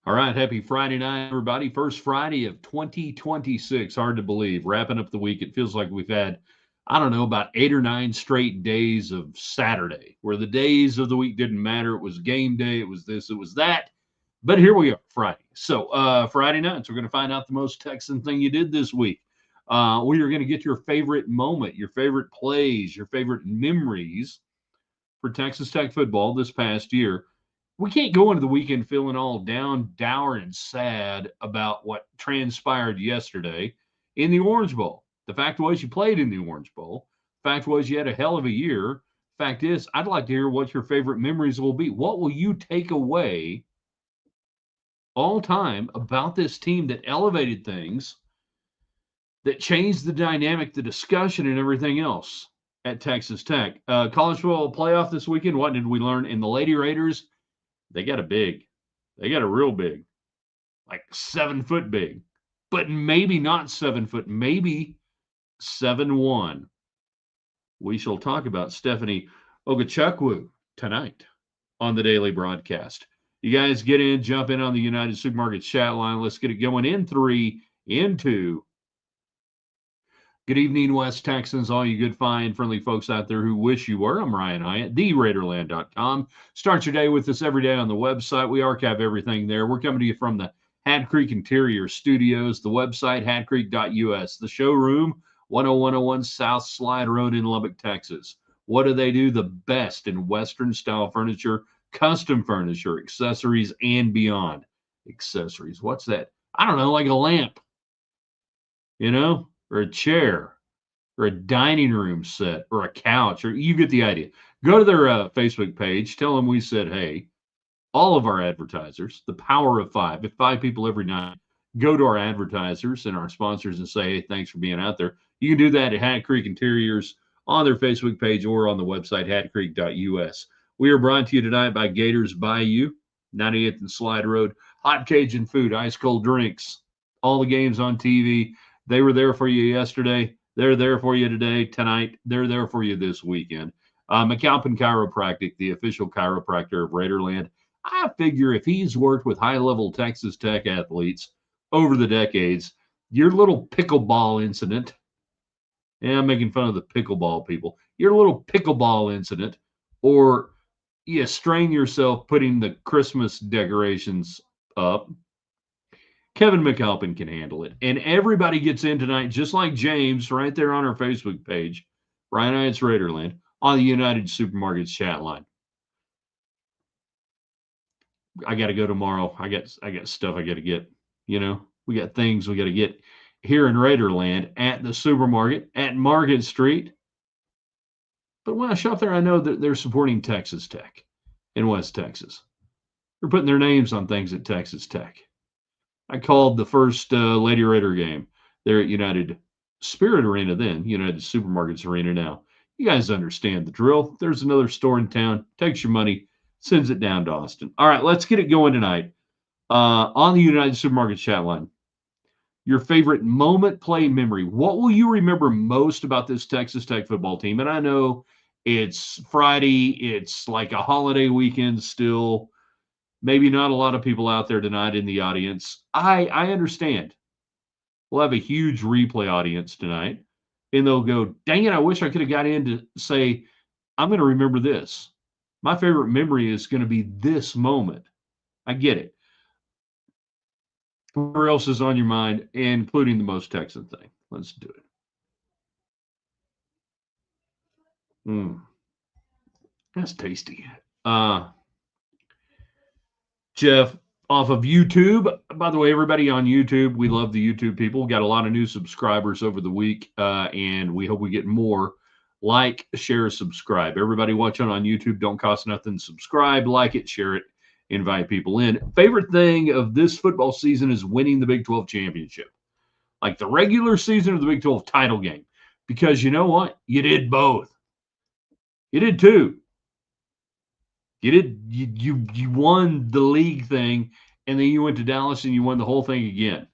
All right, happy Friday night, everybody. First Friday of 2026. Hard to believe. Wrapping up the week. It feels like we've had, I don't know, about 8 or 9 straight days of Saturday, where the days of the week didn't matter. It was game day, it was this, it was that. But here we are, Friday. So, Friday nights, we're going to find out the most Texan thing you did this week. We are going to get your favorite moment, your favorite plays, your favorite memories for Texas Tech football this past year. We can't go into the weekend feeling all down, dour, and sad about what transpired yesterday in the Orange Bowl. The fact was, you played in the Orange Bowl. The fact was, you had a hell of a year. Fact is, I'd like to hear what your favorite memories will be. What will you take away all time about this team that elevated things, that changed the dynamic, the discussion, and everything else at Texas Tech? College football playoff this weekend. What did we learn? In the Lady Raiders, they got a big. They got a real big, like 7 foot big, but maybe not 7 foot, maybe 7'1". We shall talk about Stephanie Okechukwu tonight on the daily broadcast. You guys get in, jump in on the United Supermarkets chat line. Let's get it going in 3, in 2. Good evening, West Texans, all you good, fine, friendly folks out there who wish you were. I'm Ryan Hyatt, TheRaiderland.com. Start your day with us every day on the website. We archive everything there. We're coming to you from the Hat Creek Interior Studios, the website, hatcreek.us, the showroom, 10101 South Slide Road in Lubbock, Texas. What do they do? The best in Western-style furniture, custom furniture, accessories, and beyond. Accessories, what's that? I don't know, like a lamp, or a chair, or a dining room set, or a couch, or you get the idea. Go to their Facebook page, tell them we said, hey, all of our advertisers, the power of 5, if 5 people every night go to our advertisers and our sponsors and say, hey, thanks for being out there. You can do that at Hat Creek Interiors on their Facebook page or on the website, hatcreek.us. We are brought to you tonight by Gators Bayou, 98th and Slide Road, hot Cajun food, ice cold drinks, all the games on TV. They were there for you yesterday. They're there for you today, tonight. They're there for you this weekend. McAlpin Chiropractic, the official chiropractor of Raiderland. I figure if he's worked with high-level Texas Tech athletes over the decades, your little pickleball incident, yeah, I'm making fun of the pickleball people, your little pickleball incident, or you strain yourself putting the Christmas decorations up, Kevin McAlpin can handle it. And everybody gets in tonight, just like James, right there on our Facebook page, Ryan Hyatt's Raiderland, on the United Supermarkets chat line. I got to go tomorrow. I got stuff I got to get. We got things we got to get here in Raiderland at the supermarket at Market Street. But when I shop there, I know that they're supporting Texas Tech in West Texas. They're putting their names on things at Texas Tech. I called the first Lady Raider game there at United Spirit Arena then, United Supermarkets Arena now. You guys understand the drill. There's another store in town, takes your money, sends it down to Austin. All right, let's get it going tonight on the United Supermarkets chat line. Your favorite moment, play, memory. What will you remember most about this Texas Tech football team? And I know it's Friday. It's like a holiday weekend still. Maybe not a lot of people out there tonight in the audience. I understand. We'll have a huge replay audience tonight. And they'll go, dang it, I wish I could have got in to say, I'm going to remember this. My favorite memory is going to be this moment. I get it. Whatever else is on your mind, including the most Texan thing. Let's do it. That's tasty. Jeff, off of YouTube. By the way, everybody on YouTube, we love the YouTube people. We got a lot of new subscribers over the week, and we hope we get more. Like, share, subscribe. Everybody watching on YouTube, don't cost nothing. Subscribe, like it, share it, invite people in. Favorite thing of this football season is winning the Big 12 championship. Like the regular season or the Big 12 title game. Because you know what? You did both. You did too. You won the league thing, and then you went to Dallas and you won the whole thing again.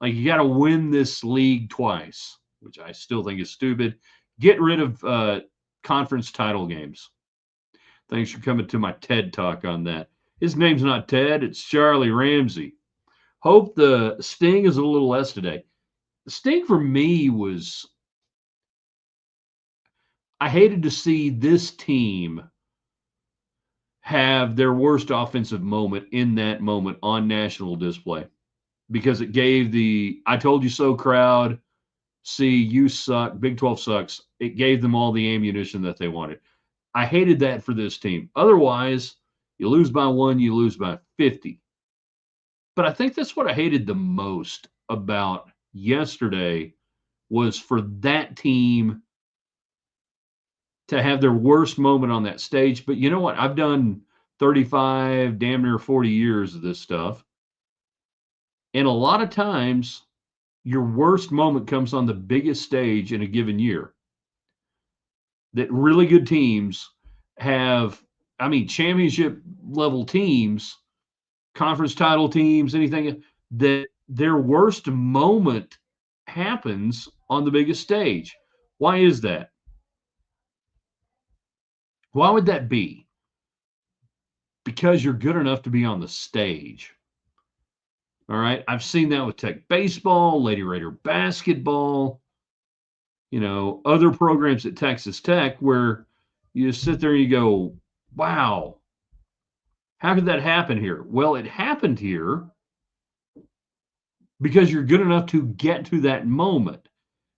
Like, you got to win this league twice, which I still think is stupid. Get rid of conference title games. Thanks for coming to my TED Talk on that. His name's not Ted, it's Charlie Ramsey. Hope the sting is a little less today. The sting for me was I hated to see this team have their worst offensive moment in that moment on national display because it gave the I told you so crowd, see, you suck, Big 12 sucks. It gave them all the ammunition that they wanted. I hated that for this team. Otherwise, you lose by 1, you lose by 50. But I think that's what I hated the most about yesterday was for that team to have their worst moment on that stage. But you know what? I've done 35, damn near 40 years of this stuff. And a lot of times, your worst moment comes on the biggest stage in a given year. That really good teams have, I mean, championship level teams, conference title teams, anything that their worst moment happens on the biggest stage. Why is that? Why would that be? Because you're good enough to be on the stage. All right. I've seen that with Tech baseball, Lady Raider basketball, other programs at Texas Tech where you sit there and you go, wow, how could that happen here? Well, it happened here because you're good enough to get to that moment.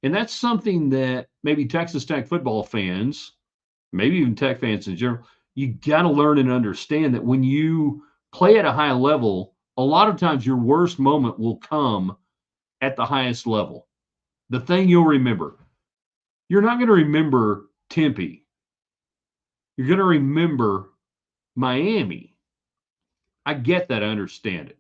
And that's something that maybe Texas Tech football fans, maybe even Tech fans in general, you got to learn and understand that when you play at a high level, a lot of times your worst moment will come at the highest level. The thing you'll remember. You're not going to remember Tempe. You're going to remember Miami. I get that. I understand it.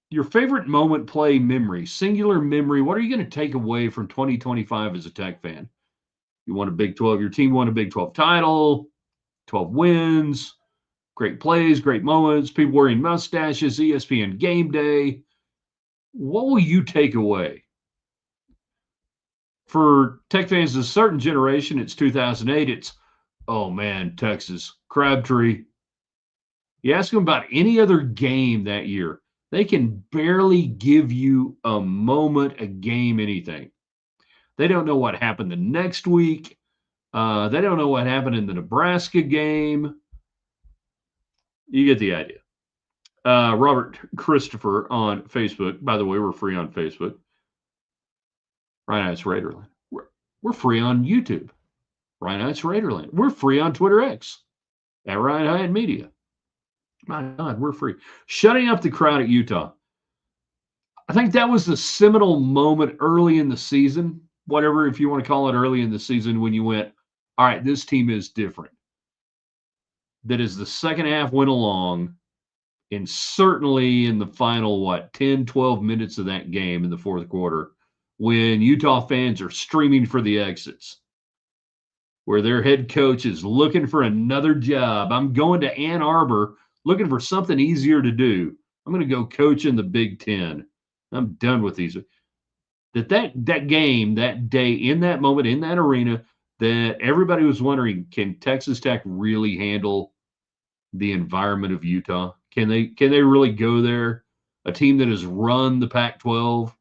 Your favorite moment, play, memory, singular memory. What are you going to take away from 2025 as a Tech fan? You won a Big 12. Your team won a Big 12 title, 12 wins, great plays, great moments, people wearing mustaches, ESPN game day. What will you take away? For Tech fans of a certain generation, it's 2008. It's, oh man, Texas, Crabtree. You ask them about any other game that year, they can barely give you a moment, a game, anything. They don't know what happened the next week. They don't know what happened in the Nebraska game. You get the idea. Robert Christopher on Facebook. By the way, we're free on Facebook. Ryan Raiderland. We're free on YouTube. Ryan Raiderland. We're free on Twitter X at Ryan Hyatt Media. My God, we're free. Shutting up the crowd at Utah. I think that was the seminal moment early in the season, whatever, if you want to call it early in the season, when you went, all right, this team is different. That as the second half went along, and certainly in the final, 10, 12 minutes of that game in the fourth quarter, when Utah fans are streaming for the exits, where their head coach is looking for another job. I'm going to Ann Arbor looking for something easier to do. I'm going to go coach in the Big Ten. I'm done with these. That game, that day, in that moment, in that arena, that everybody was wondering, can Texas Tech really handle the environment of Utah? Can they really go there? A team that has run the Pac-12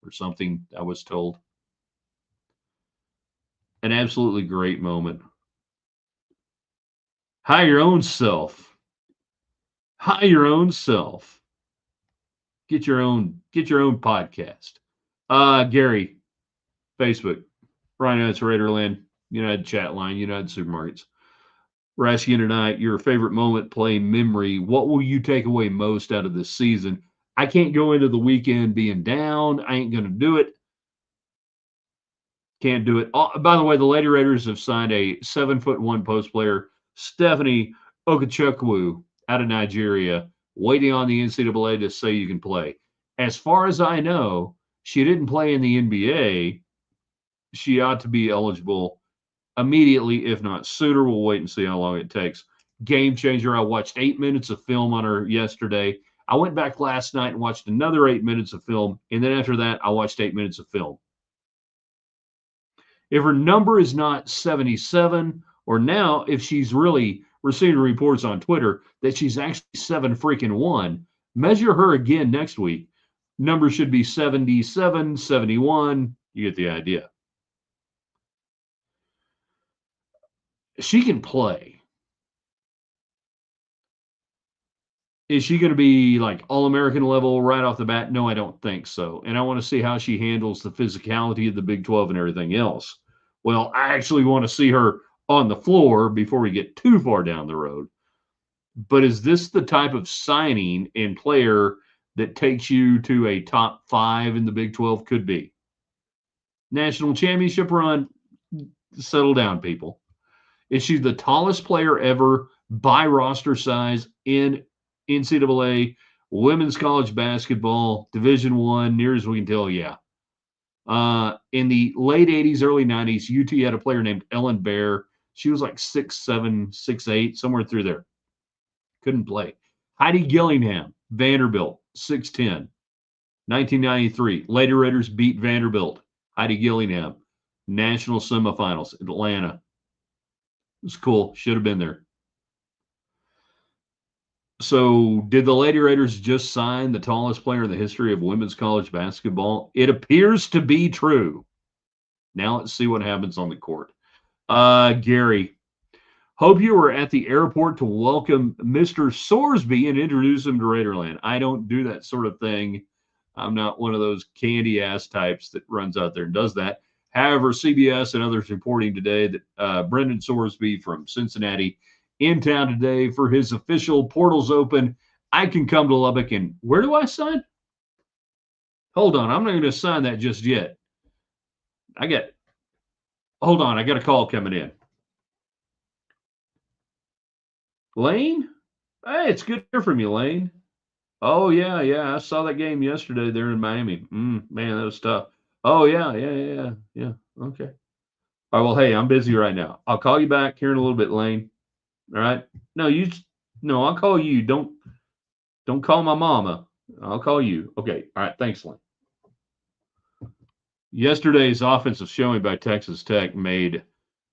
or something, I was told. An absolutely great moment. Hire your own self. Hire your own self. Get your own podcast. Gary, Facebook, Ryan Raiderland, United Chat Line, United Supermarkets. We're asking you tonight your favorite moment, play, memory. What will you take away most out of this season? I can't go into the weekend being down. I ain't going to do it. Can't do it. Oh, by the way, the Lady Raiders have signed a 7'1" post player, Stephanie Okechukwu, out of Nigeria, waiting on the NCAA to say you can play. As far as I know, she didn't play in the NBA. She ought to be eligible immediately, if not sooner. We'll wait and see how long it takes. Game changer. I watched 8 minutes of film on her yesterday. I went back last night and watched another 8 minutes of film. And then after that, I watched 8 minutes of film. If her number is not 77 Or now, if she's really receiving reports on Twitter that she's actually 7-1, measure her again next week. Number should be 77, 71. You get the idea. She can play. Is she going to be like All-American level right off the bat? No, I don't think so. And I want to see how she handles the physicality of the Big 12 and everything else. Well, I actually want to see her on the floor before we get too far down the road. But is this the type of signing and player that takes you to a top 5 in the Big 12? Could be. National championship run, settle down, people. Is she the tallest player ever by roster size in NCAA women's college basketball, Division One, near as we can tell? Yeah. In the late 80s, early 90s, UT had a player named Ellen Bear. She was like 6'7", 6'8", somewhere through there. Couldn't play. Heidi Gillingham, Vanderbilt, 6'10", 1993. Lady Raiders beat Vanderbilt. Heidi Gillingham, national semifinals, Atlanta. It was cool. Should have been there. So, did the Lady Raiders just sign the tallest player in the history of women's college basketball? It appears to be true. Now let's see what happens on the court. Gary, hope you were at the airport to welcome Mr. Sorsby and introduce him to Raiderland. I don't do that sort of thing. I'm not one of those candy ass types that runs out there and does that. However, CBS and others reporting today that Brendan Sorsby from Cincinnati in town today for his official Portals Open. I can come to Lubbock, and where do I sign? Hold on, I'm not going to sign that just yet. Hold on, I got a call coming in. Lane? Hey, it's good to hear from you, Lane. Oh, yeah. I saw that game yesterday there in Miami. Man, that was tough. Oh, yeah. Okay. All right, well, hey, I'm busy right now. I'll call you back here in a little bit, Lane. All right? No, I'll call you. Don't call my mama. I'll call you. Okay. All right. Thanks, Lane. Yesterday's offensive showing by Texas Tech made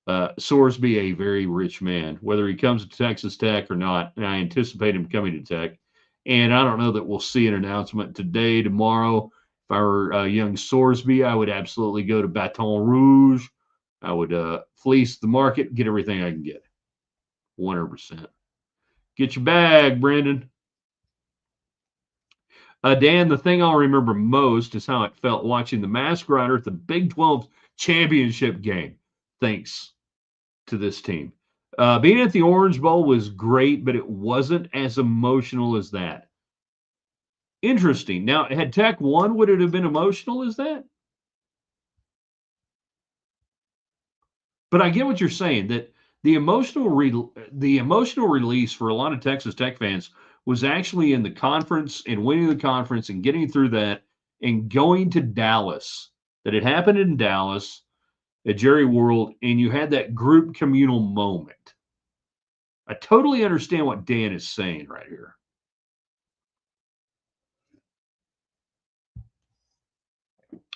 Sorsby a very rich man, whether he comes to Texas Tech or not. And I anticipate him coming to Tech. And I don't know that we'll see an announcement today, tomorrow. If I were young Sorsby, I would absolutely go to Baton Rouge. I would fleece the market, get everything I can get. 100%. Get your bag, Brandon. Dan, the thing I'll remember most is how it felt watching the Mask Rider at the Big 12 championship game. Thanks to this team. Being at the Orange Bowl was great, but it wasn't as emotional as that. Interesting. Now, had Tech won, would it have been emotional as that? But I get what you're saying, that the emotional release for a lot of Texas Tech fans was actually in the conference and winning the conference and getting through that and going to Dallas. That it happened in Dallas at Jerry World, and you had that group communal moment. I totally understand what Dan is saying right here.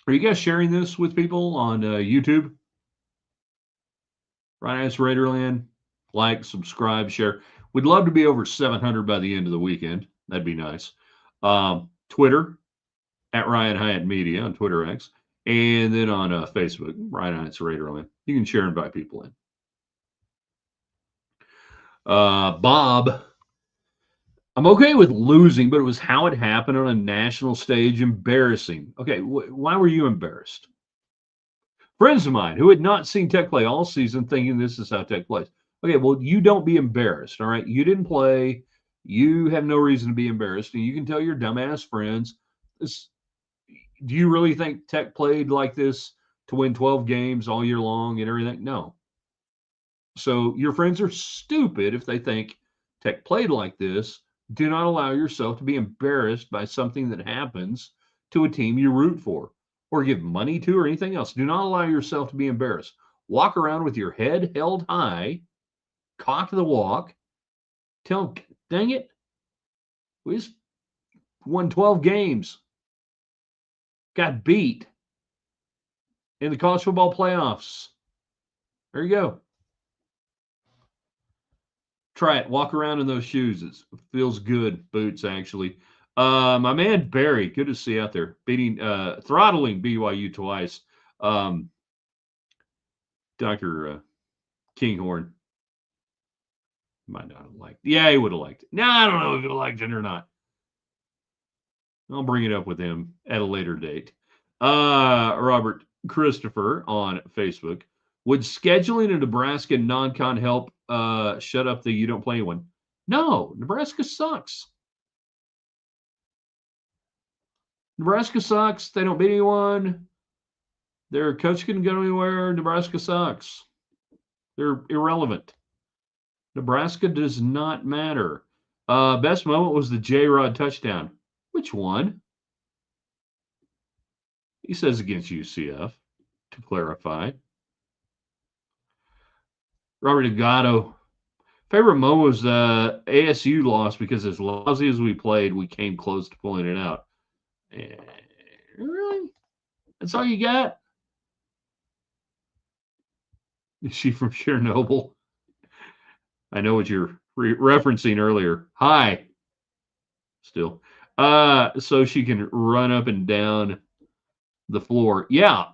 Are you guys sharing this with people on YouTube? Ryan Ice Raiderland, like, subscribe, share. We'd love to be over 700 by the end of the weekend. That'd be nice. Twitter, at Ryan Hyatt Media on Twitter X. And then on Facebook, Ryan Hyatt's Raiderland. You can share and invite people in. Bob, I'm okay with losing, but it was how it happened on a national stage. Embarrassing. Okay, why were you embarrassed? Friends of mine who had not seen Tech play all season thinking this is how Tech plays. Okay, well, you don't be embarrassed, all right? You didn't play. You have no reason to be embarrassed. And you can tell your dumbass friends, do you really think Tech played like this to win 12 games all year long and everything? No. So your friends are stupid if they think Tech played like this. Do not allow yourself to be embarrassed by something that happens to a team you root for or give money to or anything else. Do not allow yourself to be embarrassed. Walk around with your head held high, cock the walk. Tell them, dang it, we just won 12 games. Got beat in the college football playoffs. There you go. try it. Walk around in those shoes. It feels good. Boots, actually. My man Barry, good to see you out there. Throttling BYU twice. Dr. Kinghorn might not have liked it. Yeah, he would have liked it. No, I don't know if he would have liked it or not. I'll bring it up with him at a later date. Robert Christopher on Facebook. Would scheduling a Nebraska non-con help shut up the you don't play one? No, Nebraska sucks. Nebraska sucks. They don't beat anyone. Their coach couldn't go anywhere. Nebraska sucks. They're irrelevant. Nebraska does not matter. Best moment was the J-Rod touchdown. Which one? He says against UCF, to clarify. Robert Delgado. Favorite moment was the ASU loss because as lousy as we played, we came close to pulling it out. Really? That's all you got? Is she from Chernobyl? I know what you're referencing earlier. Hi. Still. So she can run up and down the floor. Yeah.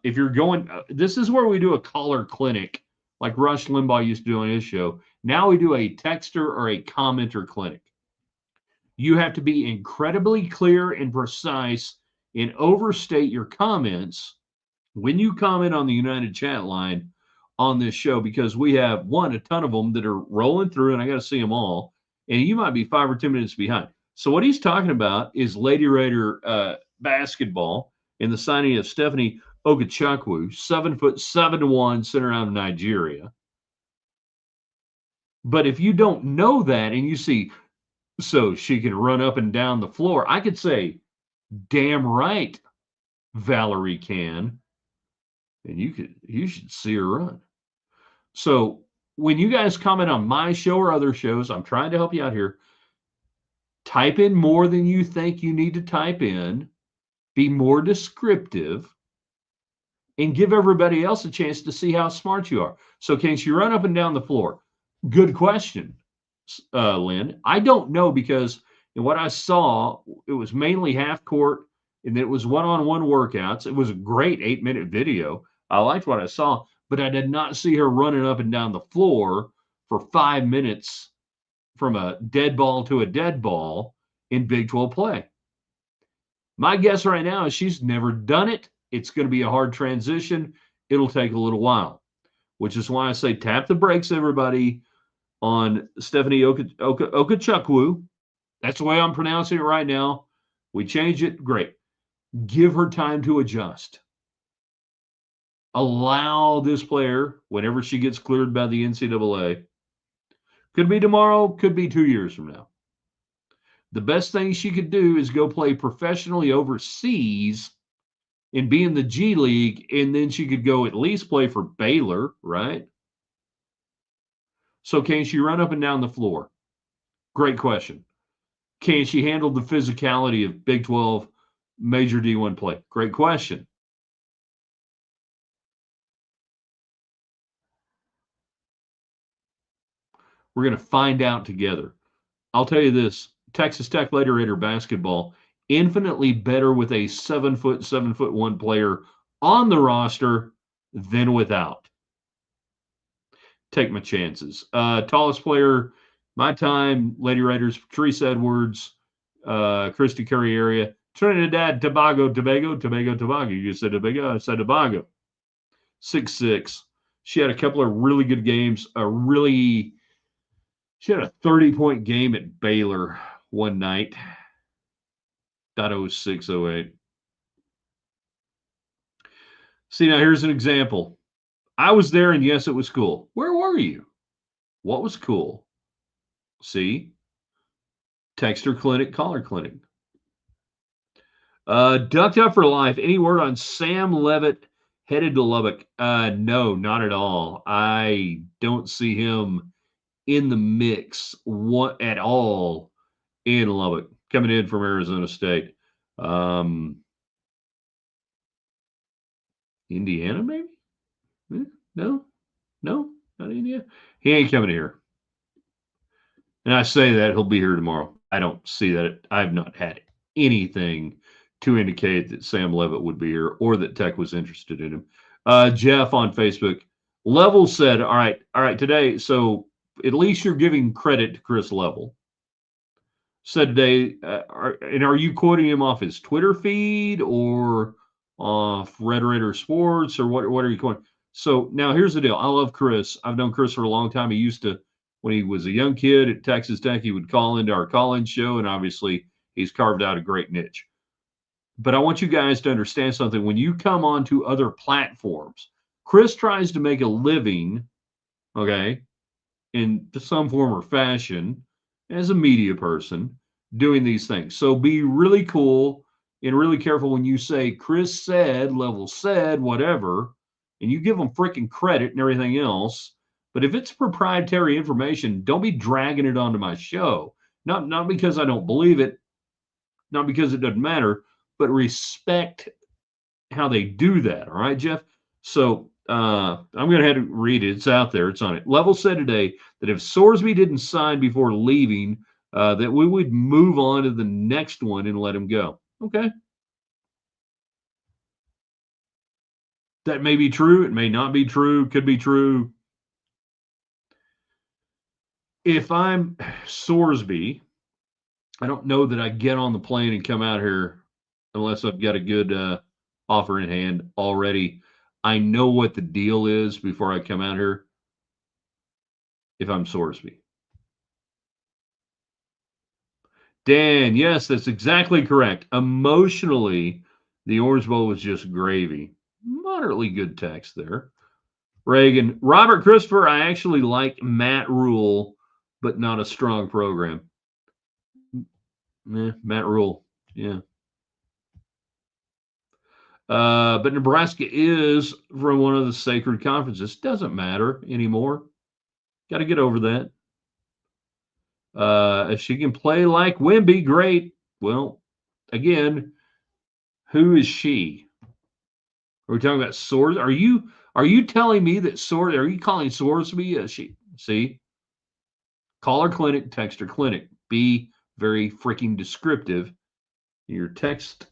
If you're going, this is where we do a caller clinic like Rush Limbaugh used to do on his show. Now we do a texter or a commenter clinic. You have to be incredibly clear and precise and overstate your comments when you comment on the United chat line on this show, because we have a ton of them that are rolling through and I got to see them all. And you might be 5 or 10 minutes behind. So what he's talking about is Lady Raider basketball and the signing of Stephanie Okechukwu, 7'7" center out of Nigeria. But if you don't know that and you see, so she can run up and down the floor, I could say, damn right, Valerie can. And you should see her run. So when you guys comment on my show or other shows, I'm trying to help you out here. Type in more than you think you need to type in. Be more descriptive. And give everybody else a chance to see how smart you are. So can she run up and down the floor? Good question, Lynn. I don't know, because in what I saw, it was mainly half court and it was one-on-one workouts. It was a great 8-minute video. I liked what I saw, but I did not see her running up and down the floor for 5 minutes from a dead ball to a dead ball in Big 12 play. My guess right now is she's never done it. It's going to be a hard transition. It'll take a little while, which is why I say tap the brakes, everybody, on Stephanie Okechukwu. That's the way I'm pronouncing it right now. We change it. Great. Give her time to adjust. Allow this player, whenever she gets cleared by the NCAA, could be tomorrow, could be 2 years from now. The best thing she could do is go play professionally overseas and be in the G League, and then she could go at least play for Baylor, right? So can she run up and down the floor? Great question. Can she handle the physicality of Big 12 major D1 play? Great question. We're going to find out together. I'll tell you this, Texas Tech Lady Raider basketball, infinitely better with a 7'1" player on the roster than without. Take my chances. Tallest player, my time, Lady Raiders, Patrice Edwards, Christy Curry area, Trinidad, Tobago. You said Tobago, I said Tobago. 6'6". She had a couple of really good games. She had a 30-point game at Baylor one night. .0608. See, now here's an example. I was there, and yes, it was cool. Where were you? What was cool? See? Texter Clinic, Caller Clinic. Ducked Up for Life. Any word on Sam Levitt headed to Lubbock? No, not at all. I don't see him in the mix at all in Lubbock, coming in from Arizona State. Indiana, maybe? No, not India. He ain't coming here. And I say that he'll be here tomorrow. I don't see that. I've not had anything to indicate that Sam Levitt would be here or that Tech was interested in him. Jeff on Facebook, Level said, all right, today, so at least you're giving credit to Chris Level. Said today, are you quoting him off his Twitter feed or off Red Raider Sports or what are you quoting? So now here's the deal. I love Chris. I've known Chris for a long time. He used to, when he was a young kid at Texas Tech, he would call into our call-in show, and obviously he's carved out a great niche. But I want you guys to understand something. When you come onto other platforms, Chris tries to make a living, okay, in some form or fashion as a media person doing these things. So be really cool and really careful when you say Chris said, Level said, whatever, and you give them freaking credit and everything else. But if it's proprietary information, don't be dragging it onto my show. Not because I don't believe it, not because it doesn't matter, but respect how they do that. All right, Jeff? So I'm going to have to read it. It's out there. It's on it. Level said today that if Sorsby didn't sign before leaving, that we would move on to the next one and let him go. Okay. That may be true. It may not be true. Could be true. If I'm Sorsby, I don't know that I get on the plane and come out here unless I've got a good offer in hand already. I know what the deal is before I come out here if I'm Sorsby. Dan, yes, that's exactly correct. Emotionally, the Orange Bowl was just gravy. Moderately good text there. Reagan, Robert Christopher, I actually like Matt Rule, but not a strong program. Matt Rule, yeah. But Nebraska is from one of the sacred conferences. Doesn't matter anymore. Got to get over that. If she can play like Wimby, great. Well, again, who is she? Are we talking about Swords? Are you telling me that Sword? Are you calling Swordsby? She see, call her clinic, text her clinic. Be very freaking descriptive. Your text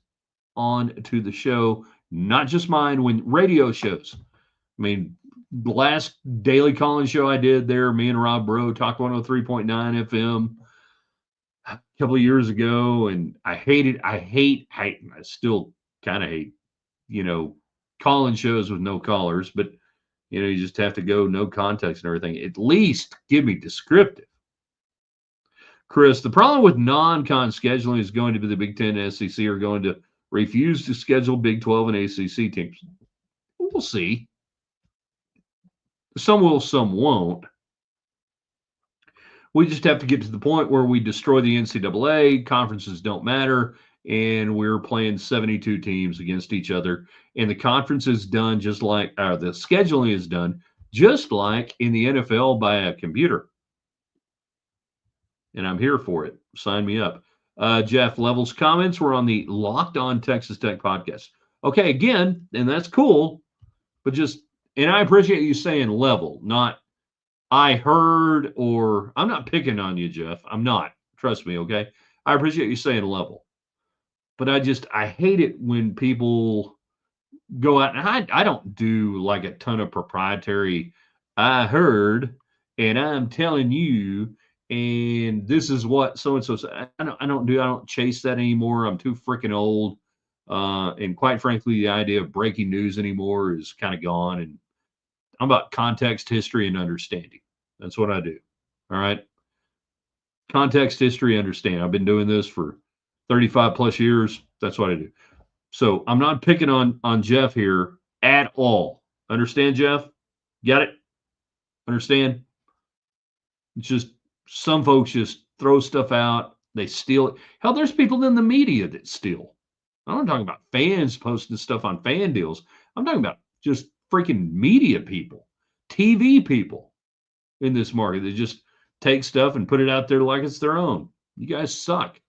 on to the show, not just mine. When radio shows, I mean, the last daily call-in show I did there, me and Rob Bro talked 103.9 FM a couple of years ago, and I still kind of hate, you know, call-in shows with no callers, but you just have to go no context and everything. At least give me descriptive. Chris, the problem with non-con scheduling is going to be the Big Ten and SEC are going to refuse to schedule Big 12 and ACC teams. We'll see. Some will, some won't. We just have to get to the point where we destroy the NCAA. Conferences don't matter, and we're playing 72 teams against each other. And the conference is done just like the scheduling is done just like in the NFL by a computer. And I'm here for it. Sign me up. Jeff, Level's comments were on the Locked On Texas Tech podcast. Okay, again, and that's cool, but and I appreciate you saying Level, not I heard, or I'm not picking on you, Jeff. I'm not. Trust me, okay? I appreciate you saying Level. But I hate it when people go out, and I don't do like a ton of proprietary, I heard, and I'm telling you, and this is what so-and-so said. I don't chase that anymore. I'm too freaking old. And quite frankly, the idea of breaking news anymore is kind of gone. And I'm about context, history, and understanding. That's what I do. All right. Context, history, understand. I've been doing this for 35 plus years. That's what I do. So I'm not picking on Jeff here at all. Understand, Jeff? Got it? Understand? It's just some folks just throw stuff out. They steal it. Hell, there's people in the media that steal. I'm not talking about fans posting stuff on fan deals. I'm talking about just freaking media people, TV people in this market that just take stuff and put it out there like it's their own. You guys suck.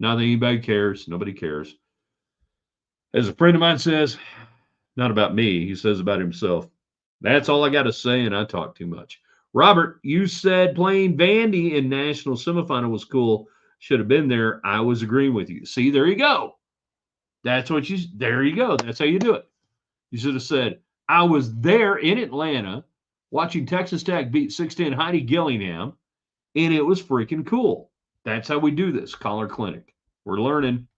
Not that anybody cares. Nobody cares. As a friend of mine says, not about me, he says about himself. That's all I got to say, and I talk too much. Robert, you said playing Vandy in national semifinal was cool. Should have been there. I was agreeing with you. See, there you go. There you go. That's how you do it. You should have said, I was there in Atlanta watching Texas Tech beat 6'10 Heidi Gillingham, and it was freaking cool. That's how we do this, Collar Clinic. We're learning.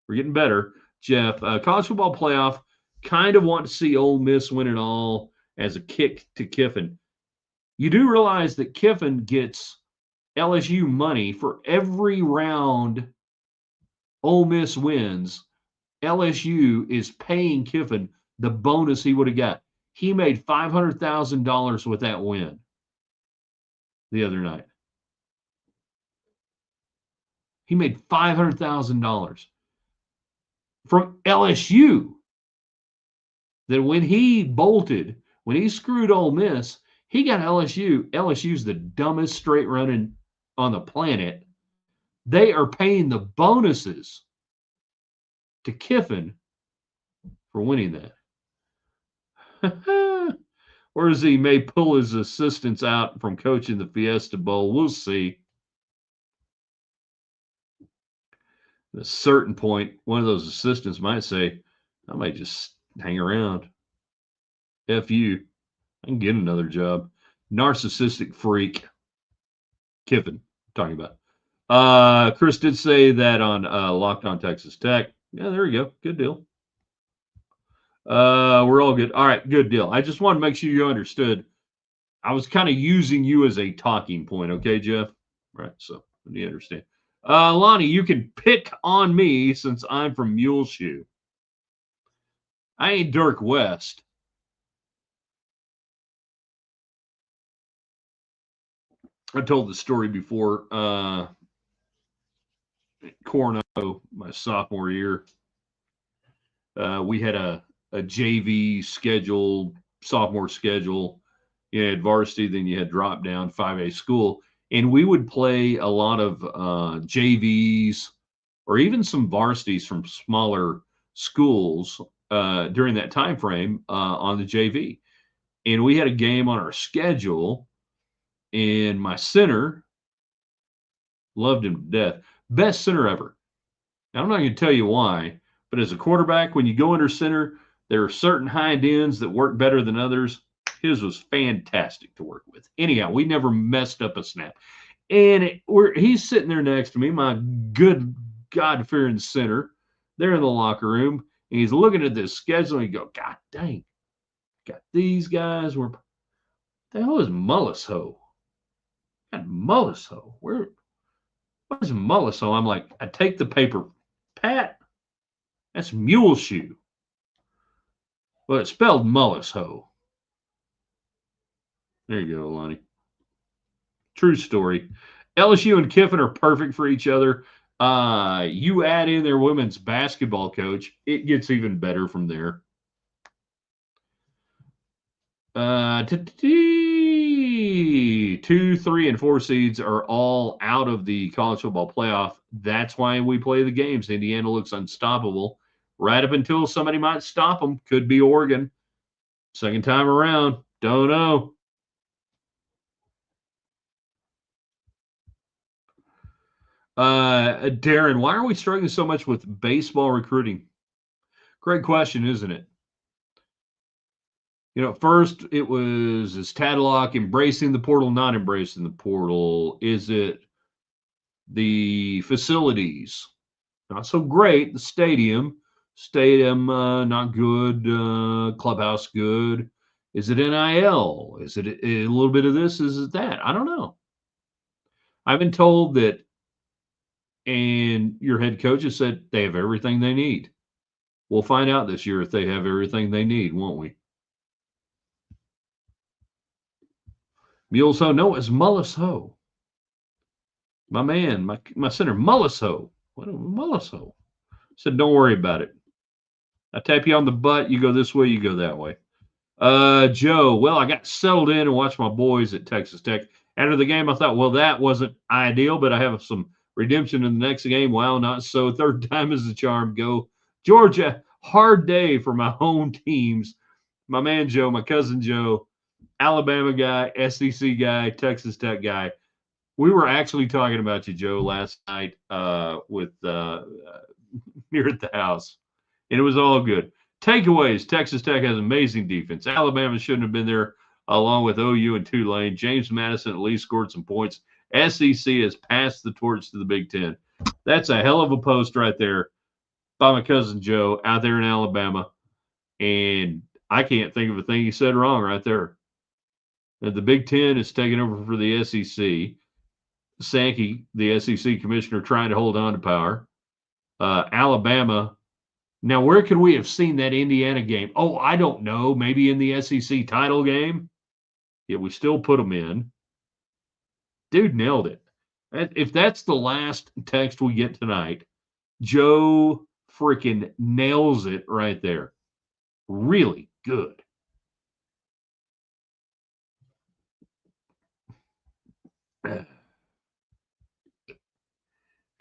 We're getting better. Jeff, college football playoff, kind of want to see Ole Miss win it all as a kick to Kiffin. You do realize that Kiffin gets LSU money for every round Ole Miss wins. LSU is paying Kiffin the bonus he would have got. He made $500,000 with that win the other night. He made $500,000 from LSU. That when he bolted, when he screwed Ole Miss, he got LSU. LSU's the dumbest straight running on the planet. They are paying the bonuses to Kiffin for winning that. Or as he may pull his assistants out from coaching the Fiesta Bowl. We'll see. At a certain point, one of those assistants might say, I might just hang around. F you. I can get another job. Narcissistic freak. Kiffin, talking about. Chris did say that on Locked On Texas Tech. Yeah, there we go. Good deal. We're all good. All right, good deal. I just want to make sure you understood. I was kind of using you as a talking point, okay, Jeff? Right, so you understand. Lonnie, you can pick on me since I'm from Muleshoe. I ain't Dirk West. I told the story before. Coronado, my sophomore year, we had a JV schedule, sophomore schedule. You had varsity, then you had drop down 5A school. And we would play a lot of JVs or even some varsities from smaller schools during that time frame on the JV. And we had a game on our schedule, and my center, loved him to death. Best center ever. Now, I'm not going to tell you why, but as a quarterback, when you go under center, there are certain hind ends that work better than others. His was fantastic to work with. Anyhow, we never messed up a snap. And he's sitting there next to me, my good God-fearing center. They're in the locker room, and he's looking at this schedule, and he go, God dang, got these guys. What the hell is Mullishoe? God, Mullishoe. What is Mullishoe? I'm like, I take the paper. Pat, that's Muleshoe. Well, it's spelled Mullishoe. There you go, Lonnie. True story. LSU and Kiffin are perfect for each other. You add in their women's basketball coach, it gets even better from there. 2, 3, and 4 seeds are all out of the college football playoff. That's why we play the games. Indiana looks unstoppable right up until somebody might stop them. Could be Oregon. Second time around. Don't know. Darren, why are we struggling so much with baseball recruiting? Great question, isn't it? You know, first it was, is Tadlock embracing the portal, not embracing the portal? Is it the facilities? Not so great. The stadium, not good. Clubhouse, good. Is it NIL? Is it a little bit of this? Is it that? I don't know. I've been told that, and your head coach has said they have everything they need. We'll find out this year if they have everything they need, won't we? Muleshoe, no, it's Mullishoe. My man, my center, Mullishoe. What Mullishoe? Said, don't worry about it. I tap you on the butt, you go this way, you go that way. Joe, well, I got settled in and watched my boys at Texas Tech. After the game, I thought, well, that wasn't ideal, but I have some redemption in the next game. Wow, not so. Third time is the charm. Go Georgia. Hard day for my home teams. My man Joe, my cousin Joe, Alabama guy, SEC guy, Texas Tech guy. We were actually talking about you, Joe, last night with here at the house, and it was all good. Takeaways: Texas Tech has amazing defense. Alabama shouldn't have been there, along with OU and Tulane. James Madison at least scored some points. SEC has passed the torch to the Big Ten. That's a hell of a post right there by my cousin Joe out there in Alabama, and I can't think of a thing he said wrong right there. The Big Ten is taking over for the SEC. Sankey, the SEC commissioner, trying to hold on to power. Alabama. Now, where could we have seen that Indiana game? Oh, I don't know. Maybe in the SEC title game. Yeah, we still put them in. Dude nailed it. If that's the last text we get tonight, Joe freaking nails it right there. Really good.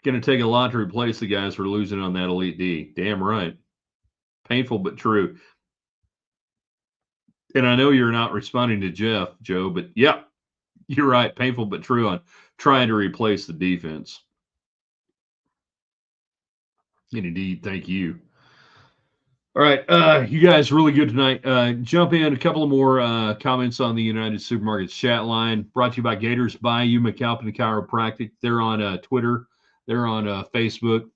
Going to take a lot to replace the guys who are losing on that Elite D. Damn right. Painful but true. And I know you're not responding to Jeff, Joe, but yeah, you're right. Painful but true on trying to replace the defense. And indeed, thank you. All right, you guys really good tonight. Jump in a couple of more comments on the United Supermarkets chat line. Brought to you by Gators Bayou McAlpin Chiropractic. They're on Twitter. They're on Facebook.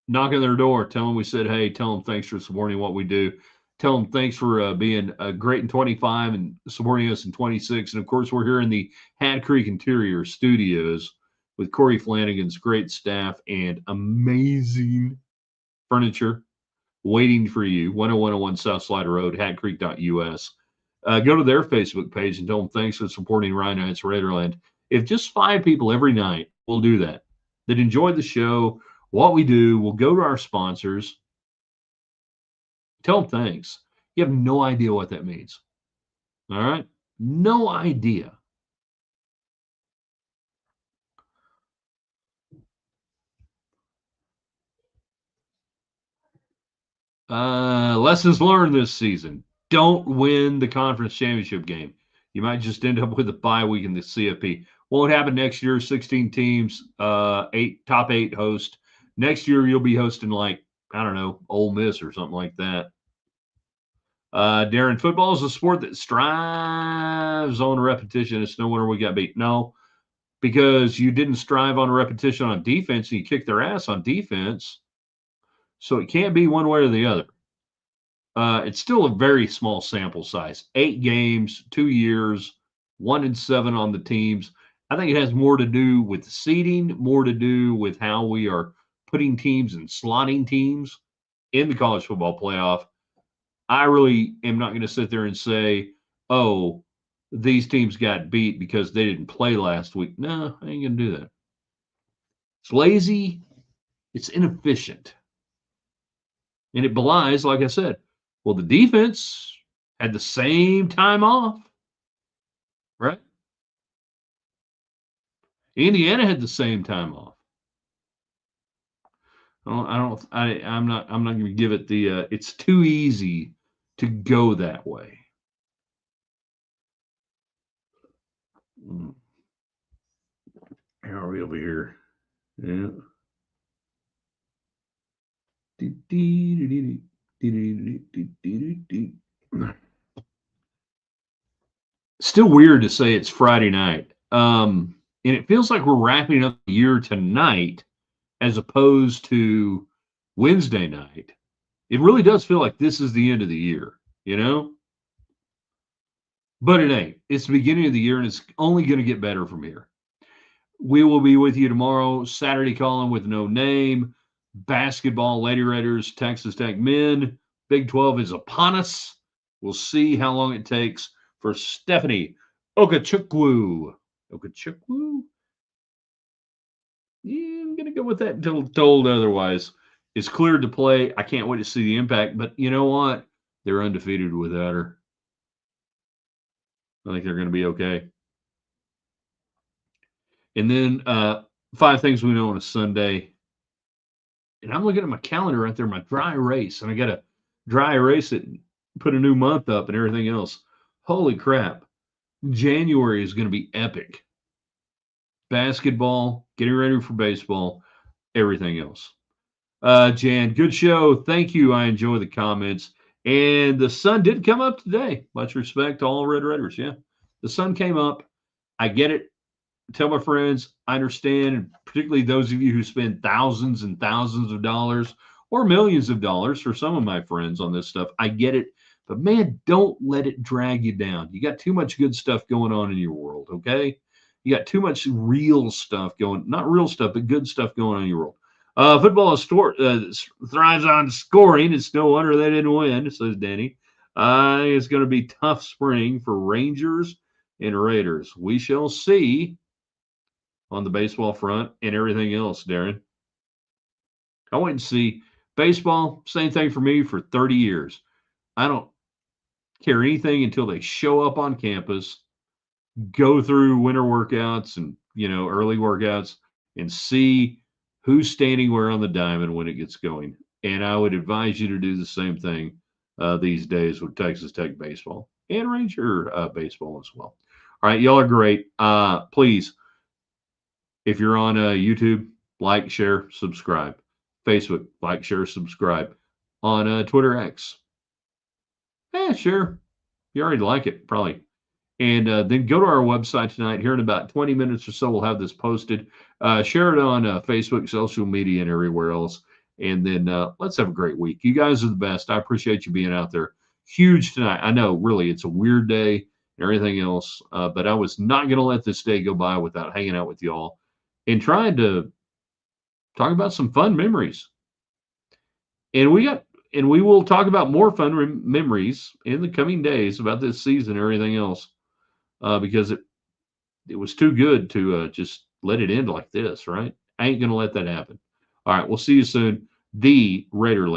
Knock on their door. Tell them we said, hey, tell them thanks for supporting what we do. Tell them thanks for being great in 25 and supporting us in 26. And, of course, we're here in the Hat Creek Interior Studios with Corey Flanagan's great staff and amazing furniture waiting for you. 10101 South Slider Road, hatcreek.us. Go to their Facebook page and tell them thanks for supporting Rhino Raiderland. If just 5 people every night will do that enjoy the show, what we do, we'll go to our sponsors. Tell them thanks. You have no idea what that means. All right? No idea. Lessons learned this season. Don't win the conference championship game. You might just end up with a bye week in the CFP. Won't happen next year. 16 teams, top 8 host. Next year, you'll be hosting like, I don't know, Ole Miss or something like that. Darren, football is a sport that strives on repetition. It's no wonder we got beat. No, because you didn't strive on repetition on defense and you kicked their ass on defense. So it can't be one way or the other. It's still a very small sample size. 8 games, 2 years, 1-7 on the teams. I think it has more to do with seeding, more to do with how we are putting teams and slotting teams in the college football playoff. I really am not going to sit there and say, oh, these teams got beat because they didn't play last week. No, I ain't going to do that. It's lazy. It's inefficient. And it belies, like I said, well, the defense had the same time off, right? Indiana had the same time off. I'm not going to give it the. It's too easy to go that way. How are we over here? Yeah. Still weird to say it's Friday night. And it feels like we're wrapping up the year tonight as opposed to Wednesday night. It really does feel like this is the end of the year, you know? But it ain't. It's the beginning of the year, and it's only going to get better from here. We will be with you tomorrow, Saturday calling with no name. Basketball, Lady Raiders, Texas Tech men. Big 12 is upon us. We'll see how long it takes for Stephanie Okechukwu. Okechukwu? Yeah, I'm going to go with that until told otherwise. It's cleared to play. I can't wait to see the impact. But you know what? They're undefeated without her. I think they're going to be okay. And then 5 things we know on a Sunday. And I'm looking at my calendar right there, my dry erase. And I got to dry erase it and put a new month up and everything else. Holy crap. January is going to be epic. Basketball, getting ready for baseball, everything else. Jan, good show. Thank you. I enjoy the comments. And the sun did come up today. Much respect to all Red Raiders. Yeah. The sun came up. I get it. Tell my friends, I understand, and particularly those of you who spend thousands and thousands of dollars or millions of dollars for some of my friends on this stuff. I get it. But man, don't let it drag you down. You got too much good stuff going on in your world, okay? You got too much real stuff going, not real stuff, but good stuff going on in your world. Football thrives on scoring. It's no wonder they didn't win, says Danny. It's going to be tough spring for Rangers and Raiders. We shall see on the baseball front and everything else, Darren. I wait and see. Baseball, same thing for me for 30 years. I don't care anything until they show up on campus, go through winter workouts and, early workouts and see who's standing where on the diamond when it gets going. And I would advise you to do the same thing these days with Texas Tech baseball and Ranger baseball as well. All right, y'all are great. Please, if you're on YouTube, like, share, subscribe. Facebook, like, share, subscribe. On Twitter X, sure. You already like it, probably. And then go to our website tonight. Here in about 20 minutes or so, we'll have this posted. Share it on Facebook, social media, and everywhere else. And then let's have a great week. You guys are the best. I appreciate you being out there. Huge tonight. I know, really, it's a weird day and everything else. But I was not going to let this day go by without hanging out with y'all and trying to talk about some fun memories. And we will talk about more fun memories in the coming days about this season and everything else, because it was too good to just let it end like this, right? I ain't going to let that happen. All right, we'll see you soon. The Raider